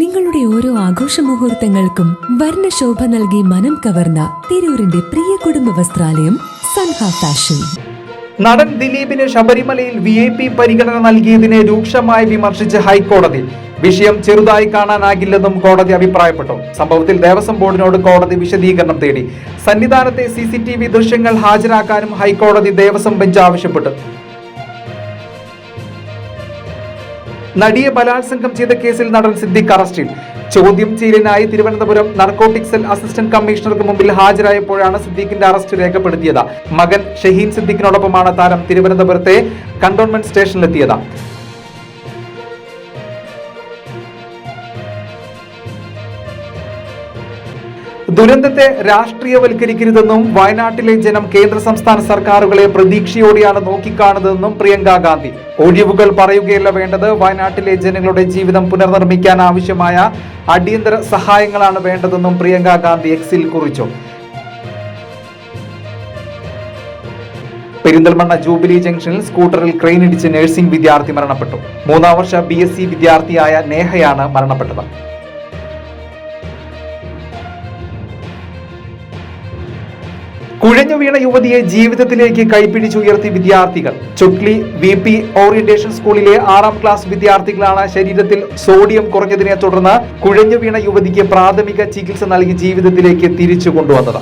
നിങ്ങളുടെ ഓരോ ആഘോഷ മുഹൂർത്തങ്ങൾക്കും വർണ്ണശോഭ നൽകി മനം കവർന്ന തിരൂരിന്റെ പ്രിയ കുടുംബ വസ്ത്രാലയം സൻഹ ഫാഷൻ. നടൻ ദിലീപിന് ശബരിമലയിൽ VIP പരിഗണന നൽകിയതിനെ രൂക്ഷമായി വിമർശിച്ച് ഹൈക്കോടതി. വിഷയം ചെറുതായി കാണാനാകില്ലെന്നും കോടതി അഭിപ്രായപ്പെട്ടു. സംഭവത്തിൽ ദേവസ്വം ബോർഡിനോട് കോടതി വിശദീകരണം തേടി. സന്നിധാനത്തെ CCTV ദൃശ്യങ്ങൾ ഹാജരാക്കാനും ഹൈക്കോടതി ദേവസ്വം ബെഞ്ച് ആവശ്യപ്പെട്ടു. നടിയെ ബലാത്സംഗം ചെയ്ത കേസിൽ നടൻ സിദ്ദിഖ് അറസ്റ്റിൽ. ചോദ്യം ചെയ്യലിനായി തിരുവനന്തപുരം നാർക്കോട്ടിക് സെൽ അസിസ്റ്റന്റ് കമ്മീഷണർക്ക് മുമ്പിൽ ഹാജരായപ്പോഴാണ് സിദ്ദിഖിന്റെ അറസ്റ്റ് രേഖപ്പെടുത്തിയത്. മകൻ ഷഹീൻ സിദ്ദിഖിനോടൊപ്പമാണ് താരം തിരുവനന്തപുരത്തെ കണ്ടോൺമെന്റ് സ്റ്റേഷനിലെത്തിയത്. ദുരന്തത്തെ രാഷ്ട്രീയവൽക്കരിക്കരുതെന്നും വയനാട്ടിലെ ജനം കേന്ദ്ര സംസ്ഥാന സർക്കാരുകളെ പ്രതീക്ഷയോടെയാണ് നോക്കിക്കാണുന്നതെന്നും പ്രിയങ്ക ഗാന്ധി. ഒഴിവുകൾ പറയുകയല്ല വേണ്ടത്, വയനാട്ടിലെ ജനങ്ങളുടെ ജീവിതം പുനർനിർമ്മിക്കാൻ ആവശ്യമായ അടിയന്തര സഹായങ്ങളാണ് വേണ്ടതെന്നും പ്രിയങ്ക ഗാന്ധി എക്സിൽ കുറിച്ചു. പെരിന്തൽമണ്ണ ജൂബിലി ജംഗ്ഷനിൽ സ്കൂട്ടറിൽ ക്രെയിനിടിച്ച് നഴ്സിംഗ് വിദ്യാർത്ഥി മരണപ്പെട്ടു. 3ാം വർഷ BSc വിദ്യാർത്ഥിയായ നേഹയാണ് മരണപ്പെട്ടത്. കുഴഞ്ഞു വീണ യുവതിയെ ജീവിതത്തിലേക്ക് കൈപ്പിടിച്ചുയർത്തി വിദ്യാർത്ഥികൾ. ചുക്ലി VP ഓറിയന്റേഷൻ സ്കൂളിലെ 6ാം ക്ലാസ് വിദ്യാർത്ഥികളാണ് ശരീരത്തിൽ സോഡിയം കുറഞ്ഞതിനെ തുടർന്ന് കുഴഞ്ഞു വീണ യുവതിക്ക് പ്രാഥമിക ചികിത്സ നൽകി ജീവിതത്തിലേക്ക് തിരിച്ചു കൊണ്ടുവന്നത്.